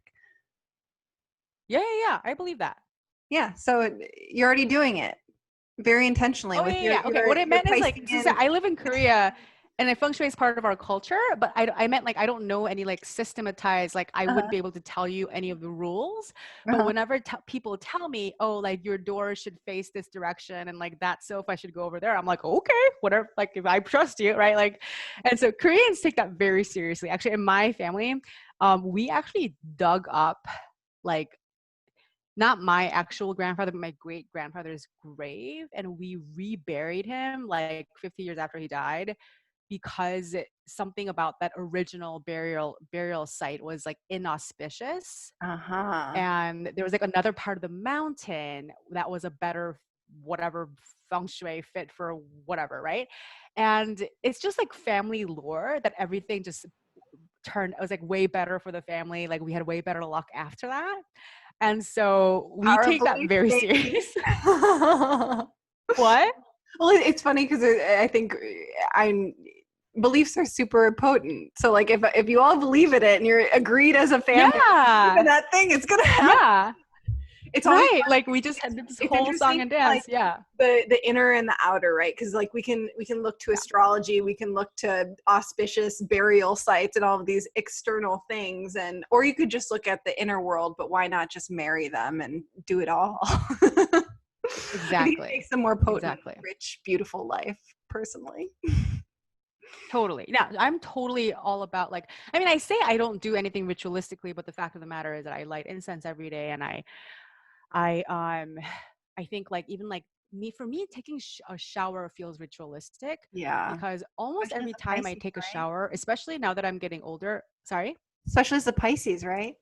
Yeah. I believe that. Yeah. So you're already doing it very intentionally. Okay. What I meant is like, I live in Korea, and feng shui is part of our culture, but I meant like I don't know any like systematized, like I wouldn't be able to tell you any of the rules. But whenever people tell me, oh, like your door should face this direction and like that sofa should go over there, I'm like, okay, whatever, like if I trust you, right? Like, and so Koreans take that very seriously. Actually, in my family, we actually dug up like not my actual grandfather, but my great grandfather's grave, and we reburied him like 50 years after he died, because something about that original burial site was like inauspicious. And there was like another part of the mountain that was a better whatever feng shui fit for whatever, right? And it's just like family lore that everything just it was like way better for the family. Like we had way better luck after that. And so we Power of take that belief, very baby. serious. What? Well, it's funny because I think beliefs are super potent. So like if you all believe in it and you're agreed as a family Yeah. for that thing, it's gonna happen. Yeah. It's always right. Like we just had this whole song and dance. Like, yeah. The inner and the outer, right? Because like we can look to astrology, we can look to auspicious burial sites and all of these external things, or you could just look at the inner world. But why not just marry them and do it all? Exactly. I think it makes a more potent, rich, beautiful life, personally. Totally. Yeah, I'm totally all about like, I mean, I say I don't do anything ritualistically, but the fact of the matter is that I light incense every day, and I think like even like for me taking a shower feels ritualistic. Yeah. Because almost Especially every time Pisces, I take a shower, especially now that I'm getting older, sorry? Especially as a Pisces, right?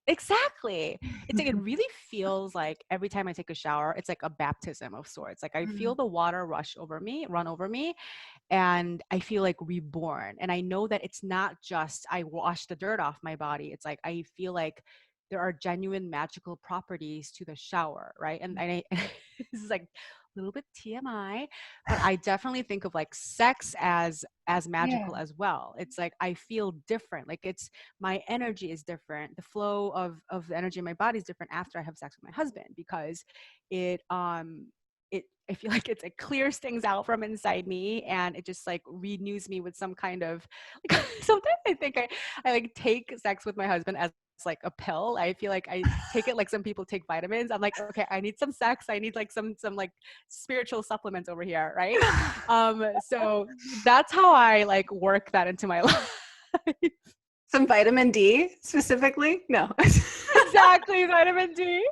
Exactly. It's like, it really feels like every time I take a shower, it's like a baptism of sorts. Like I feel the water run over me, and I feel like reborn. And I know that it's not just I wash the dirt off my body. It's like I feel like there are genuine magical properties to the shower, right? And this is like a little bit TMI, but I definitely think of like sex as magical as well. It's like I feel different. Like it's my energy is different. The flow of the energy in my body is different after I have sex with my husband, because it I feel like it clears things out from inside me, and it just like renews me with some kind of like, sometimes I think I like take sex with my husband as like a pill. I feel like I take it like some people take vitamins. I'm like, okay, I need some sex. I need like some like spiritual supplements over here, right? So that's how I like work that into my life. Some vitamin D specifically? No. Exactly, vitamin D.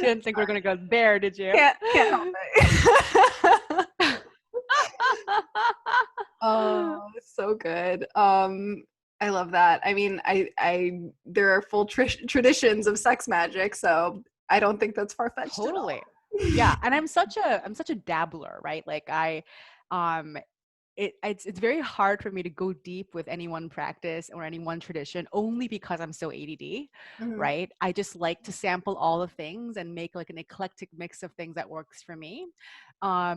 Didn't think we're gonna go there, did you? Can't help it. Oh, so good. I love that. I mean, I there are full traditions of sex magic, so I don't think that's far-fetched Totally. at all. Yeah, and I'm such a dabbler, right? Like it's very hard for me to go deep with any one practice or any one tradition, only because I'm so ADD, right? I just like to sample all the things and make like an eclectic mix of things that works for me,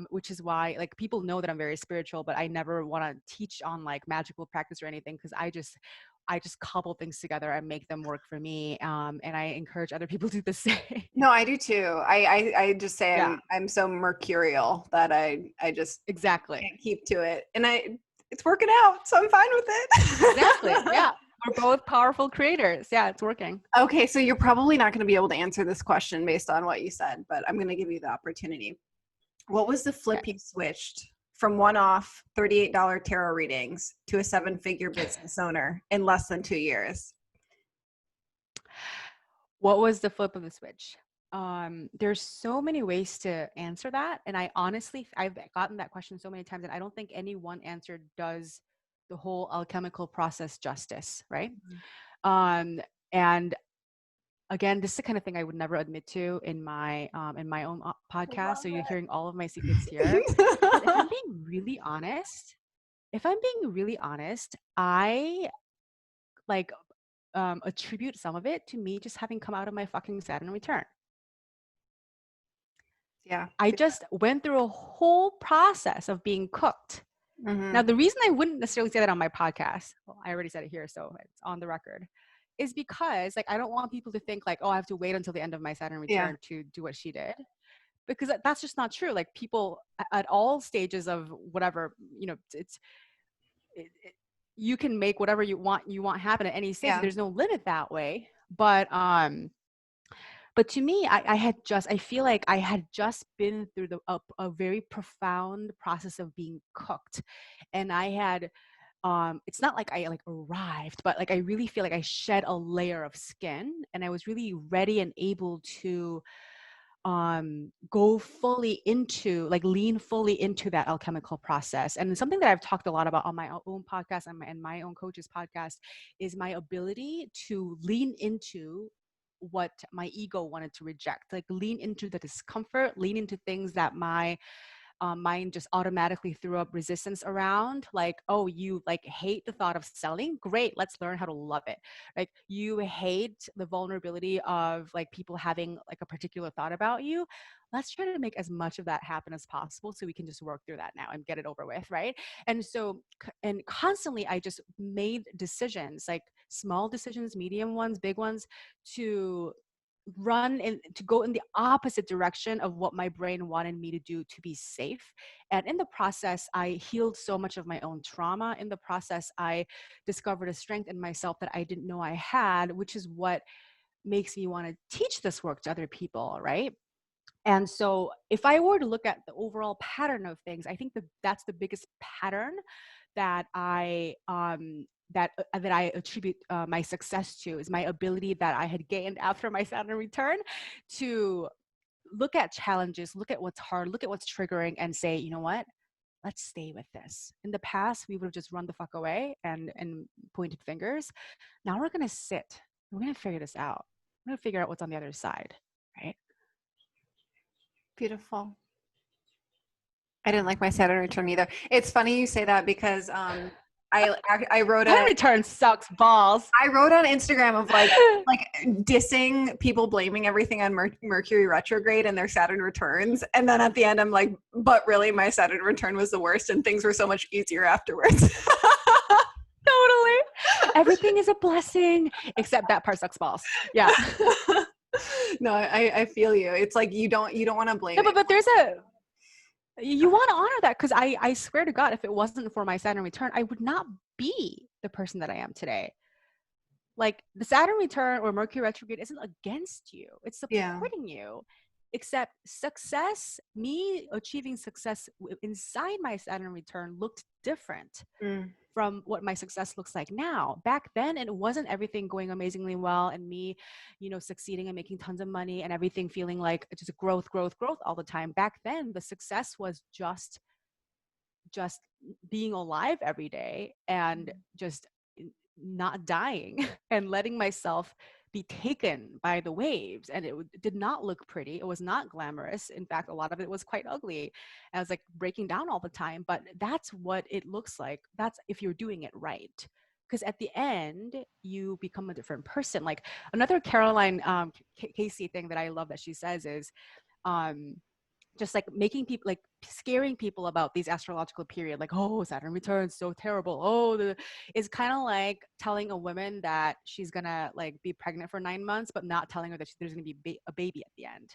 which is why like people know that I'm very spiritual, but I never want to teach on like magical practice or anything, because I just cobble things together and make them work for me, and I encourage other people to do the same. No, I do too. I just say I'm so mercurial that I just exactly can't keep to it, and it's working out, so I'm fine with it. Exactly. Yeah, we're both powerful creators. Yeah, it's working. Okay, so you're probably not going to be able to answer this question based on what you said, but I'm going to give you the opportunity. What was the flip you switched from one-off $38 tarot readings to a 7-figure business owner in less than 2 years? What was the flip of the switch? There's so many ways to answer that. And I've gotten that question so many times, and I don't think any one answer does the whole alchemical process justice, right? And again, this is the kind of thing I would never admit to in my own podcast. So you're hearing all of my secrets here. But if I'm being really honest, I like attribute some of it to me just having come out of my fucking Saturn return. Yeah. I just went through a whole process of being cooked. Now, the reason I wouldn't necessarily say that on my podcast, well, I already said it here, so it's on the record, is because like I don't want people to think like, oh, I have to wait until the end of my Saturn return to do what she did. because that's just not true. Like people at all stages of whatever, you can make whatever you want happen at any stage. Yeah. There's no limit that way. But to me, I feel like I had just been through a very profound process of being cooked. And I had, it's not like I like arrived, but like I really feel like I shed a layer of skin, and I was really ready and able to go fully into, like lean fully into that alchemical process. And something that I've talked a lot about on my own podcast and my own coach's podcast is my ability to lean into what my ego wanted to reject, like lean into the discomfort, lean into things that my mind just automatically threw up resistance around. Like, oh, you like hate the thought of selling? Great, let's learn how to love it. Like, you hate the vulnerability of like people having like a particular thought about you. Let's try to make as much of that happen as possible so we can just work through that now and get it over with, right? And so, and constantly I just made decisions, like small decisions, medium ones, big ones, to run and to go in the opposite direction of what my brain wanted me to do to be safe. And in the process, I healed so much of my own trauma. In the process, I discovered a strength in myself that I didn't know I had, which is what makes me want to teach this work to other people, right? And so if I were to look at the overall pattern of things, I think that that's the biggest pattern that I attribute my success to, is my ability that I had gained after my Saturn return to look at challenges, look at what's hard, look at what's triggering, and say, you know what? Let's stay with this. In the past, we would have just run the fuck away and pointed fingers. Now we're gonna sit. We're gonna figure this out. We're gonna figure out what's on the other side, right? Beautiful. I didn't like my Saturn return either. It's funny you say that because I wrote Saturn return sucks balls. I wrote on Instagram of like dissing people blaming everything on Mercury retrograde and their Saturn returns, and then at the end I'm like, but really my Saturn return was the worst and things were so much easier afterwards. Totally. Everything is a blessing except that part sucks balls. Yeah. No, I feel you. It's like you don't want to blame No, but there's you want to honor that, because I swear to God, if it wasn't for my Saturn return, I would not be the person that I am today. Like, the Saturn return or Mercury retrograde isn't against you. It's supporting you. Except success, me achieving success inside my Saturn return looked different from what my success looks like now. Back then, it wasn't everything going amazingly well and me, succeeding and making tons of money and everything feeling like just growth all the time. Back then, the success was just being alive every day and just not dying and letting myself be taken by the waves. And it did not look pretty. It was not glamorous. In fact, a lot of it was quite ugly. I was like breaking down all the time, but that's what it looks like. That's if you're doing it right. Because at the end, you become a different person. Like another Caroline Casey thing that I love that she says is, just like making people, like scaring people about these astrological period, like, oh, Saturn returns so terrible, is kind of like telling a woman that she's gonna like be pregnant for 9 months but not telling her that there's gonna be a baby at the end.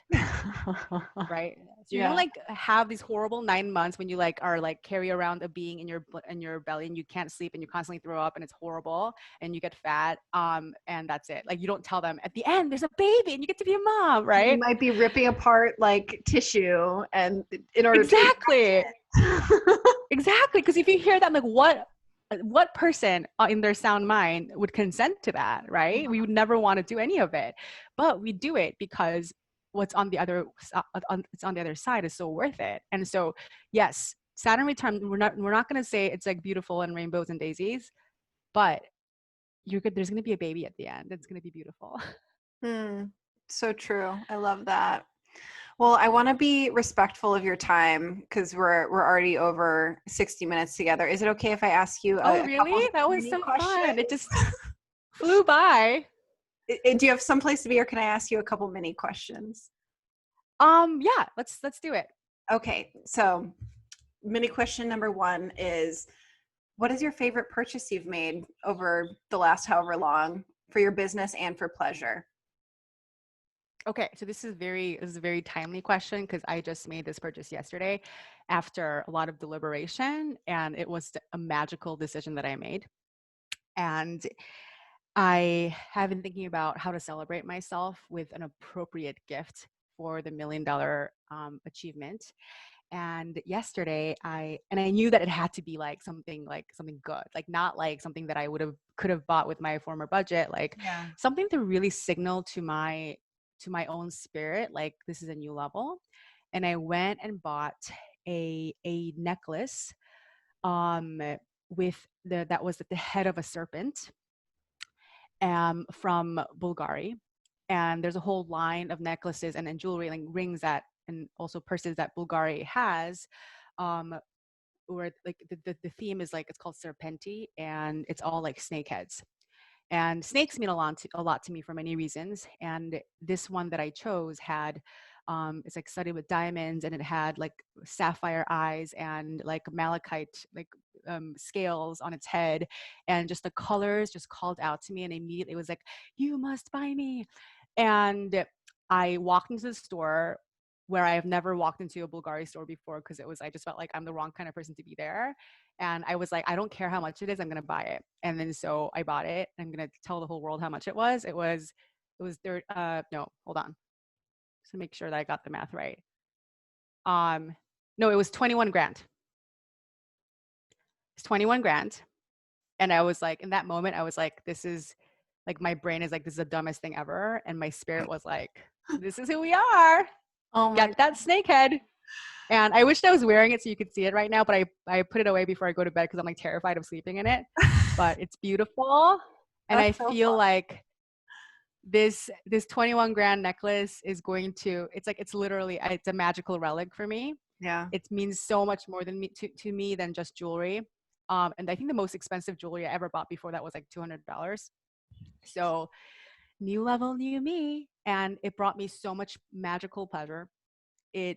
Right? So you're gonna like have these horrible 9 months when you like are like carry around a being in your belly and you can't sleep and you constantly throw up and it's horrible and you get fat, and that's it. Like, you don't tell them at the end there's a baby and you get to be a mom, right? You might be ripping apart like tissue and in order exactly because if you hear that, like what person in their sound mind would consent to that, right? We would never want to do any of it, but we do it because what's on the other side is so worth it. And so yes, Saturn return, we're not going to say it's like beautiful and rainbows and daisies, but there's going to be a baby at the end. It's going to be beautiful. So true. I love that. Well, I want to be respectful of your time because we're already over 60 minutes together. Is it okay if I ask you really? That was so fun. It just flew by. Do you have someplace to be, or can I ask you a couple mini questions? Yeah, let's do it. Okay. So mini question number 1 is, what is your favorite purchase you've made over the last however long for your business and for pleasure? Okay, so this is a very timely question because I just made this purchase yesterday after a lot of deliberation, and it was a magical decision that I made. And I have been thinking about how to celebrate myself with an appropriate gift for the $1 million achievement. And yesterday I knew that it had to be like something good, like not like something that I could have bought with my former budget, like Yeah. something to really signal to my own spirit, like this is a new level. And I went and bought a necklace um with that was at the head of a serpent from Bulgari. And there's a whole line of necklaces and jewelry, like rings that, and also purses that Bulgari has, where like the theme is like, it's called Serpenti, and it's all like snake heads. And snakes mean a lot to me for many reasons. And this one that I chose had, it's like studded with diamonds, and it had like sapphire eyes and like malachite, like scales on its head. And just the colors just called out to me. And immediately it was like, you must buy me. And I walked into the store where I have never walked into a Bulgari store before, because I just felt like I'm the wrong kind of person to be there. And I was like, I don't care how much it is, I'm going to buy it. And then so I bought it. I'm going to tell the whole world how much it was. It was no, hold on. Just to make sure that I got the math right. No, it was 21 grand. It's 21 grand. And I was like, in that moment, I was like, this is like, my brain is like, this is the dumbest thing ever. And my spirit was like, this is who we are. Oh my Get that snake head. And I wished I was wearing it so you could see it right now, but I put it away before I go to bed because I'm like terrified of sleeping in it. But it's beautiful. And I so feel fun. like this 21 grand necklace is going to, it's literally, it's a magical relic for me. Yeah. It means so much more to me than just jewelry. And I think the most expensive jewelry I ever bought before that was like $200. So new level, new me. And it brought me so much magical pleasure. I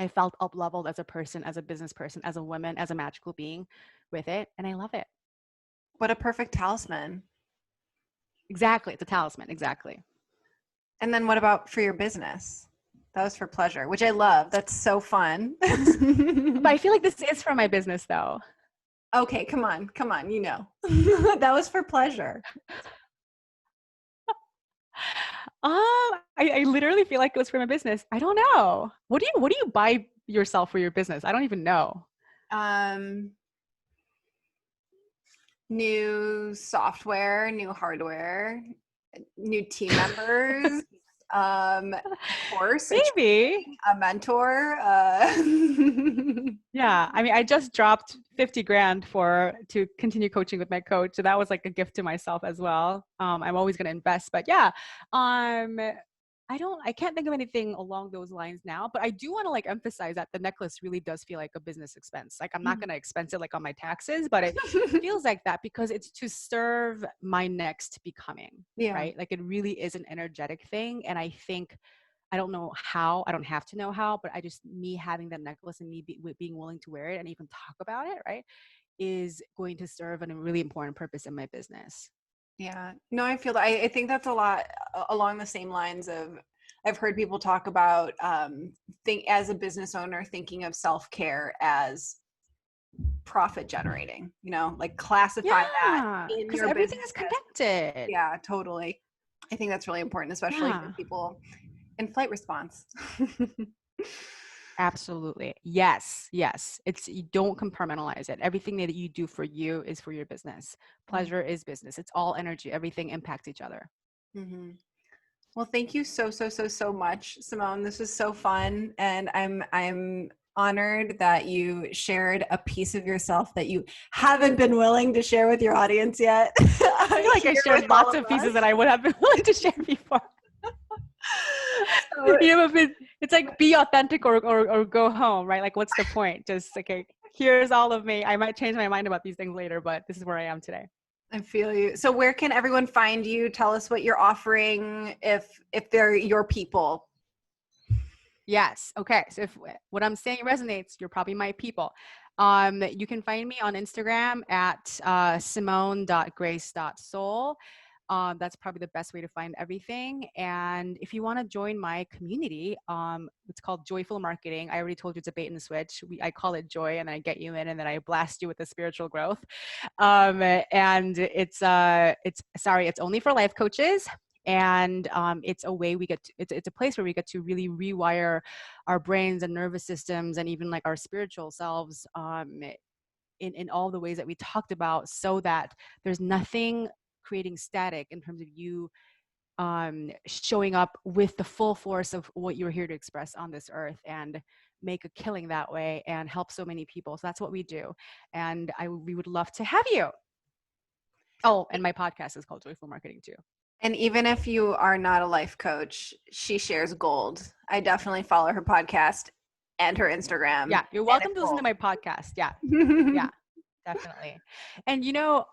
felt up leveled as a person, as a business person, as a woman, as a magical being with it. And I love it. What a perfect talisman. Exactly. It's a talisman. Exactly. And then what about for your business? That was for pleasure, which I love. That's so fun. But I feel like this is for my business though. Okay, come on. You know. That was for pleasure. I literally feel like it was for my business. I don't know. What do you buy yourself for your business? I don't even know. New software, new hardware, new team members, course, Maybe. a mentor. Yeah. I mean, I just dropped 50 grand to continue coaching with my coach. So that was like a gift to myself as well. I'm always going to invest, but yeah. I can't think of anything along those lines now, but I do want to like emphasize that the necklace really does feel like a business expense. Like I'm not going to expense it like on my taxes, but it feels like that because it's to serve my next becoming, right? Like it really is an energetic thing. And I think, I don't know how, I don't have to know how, but me having that necklace and me being willing to wear it and even talk about it, right, is going to serve a really important purpose in my business. Yeah, no, I feel that. I think that's a lot along the same lines of, I've heard people talk about think as a business owner, thinking of self-care as profit generating, like classify that in because your everything business is connected. yeah, totally. I think that's really important, especially for people in flight response. Absolutely. Yes. You don't compartmentalize it. Everything that you do for you is for your business. Pleasure is business. It's all energy. Everything impacts each other. Mm-hmm. Well, thank you so much, Simone. This was so fun, and I'm honored that you shared a piece of yourself that you haven't been willing to share with your audience yet. I feel like I shared lots of pieces that I would have been willing to share before. So, it's like be authentic or go home, right? Like what's the point? Just okay, here's all of me. I might change my mind about these things later, but this is where I am today. I feel you. So where can everyone find you? Tell us what you're offering if they're your people. Yes. Okay. So if what I'm saying resonates, you're probably my people. You can find me on Instagram at simone.grace.seol. That's probably the best way to find everything. And if you want to join my community, it's called Joyful Marketing. I already told you it's a bait and switch. I call it joy, and then I get you in, and then I blast you with the spiritual growth. And it's only for life coaches. And it's a way it's a place where we get to really rewire our brains and nervous systems and even like our spiritual selves in all the ways that we talked about, so that there's nothing creating static in terms of you showing up with the full force of what you're here to express on this earth and make a killing that way and help so many people. So that's what we do. And we would love to have you. Oh, and my podcast is called Joyful Marketing too. And even if you are not a life coach, she shares gold. I definitely follow her podcast and her Instagram. Yeah, you're welcome to listen to my podcast. Yeah, yeah, definitely. And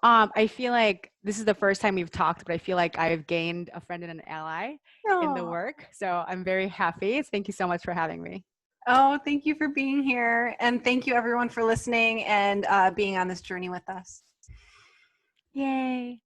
I feel like this is the first time we've talked, but I feel like I've gained a friend and an ally in the work. So I'm very happy. Thank you so much for having me. Oh, thank you for being here. And thank you everyone for listening and being on this journey with us. Yay.